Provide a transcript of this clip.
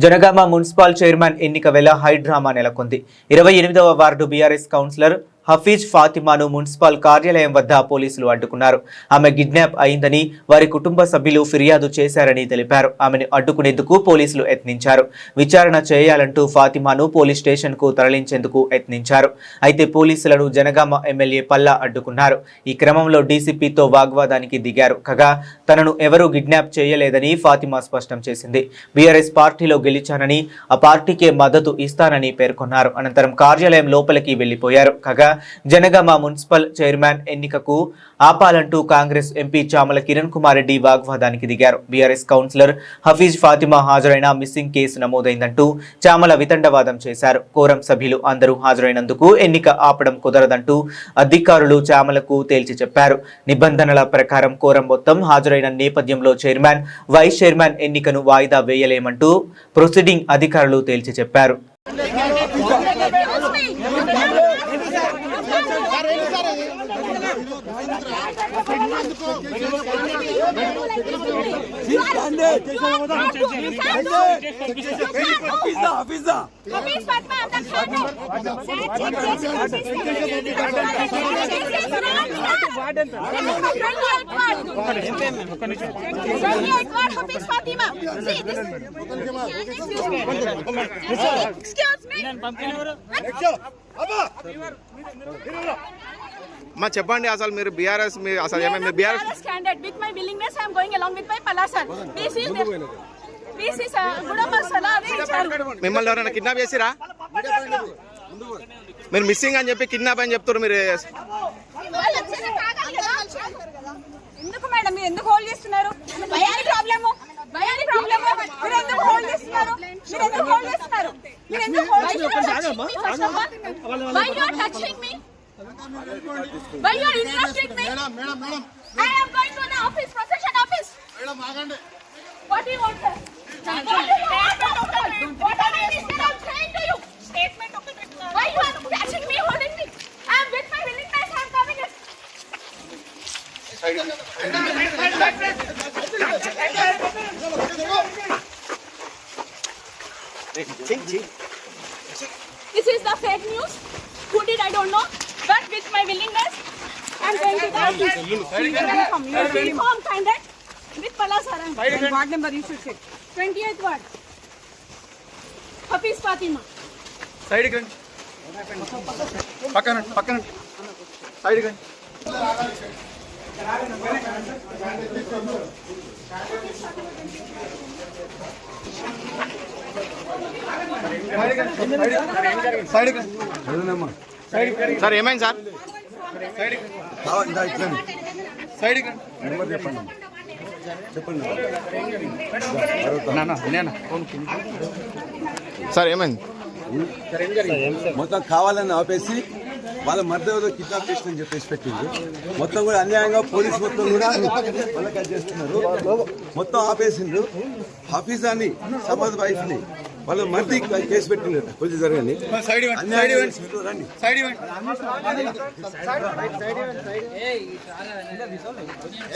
Janagama municipal chairman ఎన్నిక వేళ high drama నెలకొంది. 28వ వార్డు బీఆర్ఎస్ కౌన్సిలర్ హఫీజ్ ఫాతిమాను మున్సిపల్ కార్యాలయం వద్ద పోలీసులు అడ్డుకున్నారు. ఆమె కిడ్నాప్ అయిందని వారి కుటుంబ సభ్యులు ఫిర్యాదు చేశారని తెలిపారు. ఆమెను అడ్డుకునేందుకు పోలీసులు యత్నించారు. విచారణ చేయాలంటూ ఫాతిమాను పోలీస్ స్టేషన్ కు తరలించేందుకు యత్నించారు. అయితే పోలీసులను జనగామ ఎమ్మెల్యే పల్లా అడ్డుకున్నారు. ఈ క్రమంలో డీసీపీతో వాగ్వాదానికి దిగారు. కాగా తనను ఎవరూ కిడ్నాప్ చేయలేదని ఫాతిమా స్పష్టం చేసింది. బీఆర్ఎస్ పార్టీలో గెలిచానని ఆ పార్టీకే మద్దతు ఇస్తానని పేర్కొన్నారు. అనంతరం కార్యాలయం లోపలికి వెళ్లిపోయారు. కాగా జనగామ మున్సిపల్ చైర్మన్ ఎన్నికకు ఆపాలంటూ కాంగ్రెస్ ఎంపీ చామల కిరణ్ కుమార్ రెడ్డి వాగ్వాదానికి దిగారు. బీఆర్ఎస్ కౌన్సిలర్ హఫీజ్ ఫాతిమా హాజరైన మిస్సింగ్ కేసు నమోదైందంటూ చామల వితండవాదం చేశారు. కోరం సభ్యులు అందరూ హాజరైనందుకు ఎన్నిక ఆపడం కుదరదంటూ అధికారులు చామలకు తేల్చి చెప్పారు. నిబంధనల ప్రకారం కోరం మొత్తం హాజరైన నేపథ్యంలో చైర్మన్, వైస్ చైర్మన్ ఎన్నికను వాయిదా వేయలేమంటూ ప్రొసీడింగ్ అధికారులు తేల్చి చెప్పారు. మా చెప్పండి అసలు మీరు బీఆర్ఎస్ అసలు ఏమైనా BRS candidate with my willingness I am going along with my Palla sir. This is Gudamar Salari icharu. మిమ్మల్ని ఎవరైనా కిడ్నాప్ చేసిరా? మీరు మిస్సింగ్ అని చెప్పి కిడ్నాప్ అని చెప్తారు. మీరు ఎందుకు మేడం మీరు ఎందుకు హోల్డ్ చేస్తున్నారు? భయాని ప్రాబ్లమ్ మీరు ఎందుకు హోల్డ్ చేస్తున్నారు? మీరు ఎందుకు హోల్డ్ చేస్తున్నారు? Why you are touching me? Why you are interrupting me? Madam. I am going to the office, procession office. Madam, agande. What do you want, sir? What are you saying to you? Statement of the Why you are touching me, holding me? I am with my willingness, I am coming. This is the fake news. Who did I don't know. But with my willingness, I am going to the office. Uniform candidate with Palla sir. Ward number you should check. 28th ward. Hafiz Fatima. Side gun. Pakkan. Side gun. Side gun. Sir ఏమైంది sir? Side sir ఏమైంది? మొత్తం కావాలని ఆపేసి వాళ్ళ మధ్య kidnap చేసిందని చెప్పేసి పెట్టింది. మొత్తం కూడా అన్యాయంగా పోలీసు మొత్తం కూడా వాళ్ళకి చేస్తున్నారు. మొత్తం ఆపేసిండ్రు. హఫీజాని సమాజ్ వైఫ్ ని వాళ్ళ మధ్య కేసు పెట్టిండ్రు. కొంచెం జరగండి.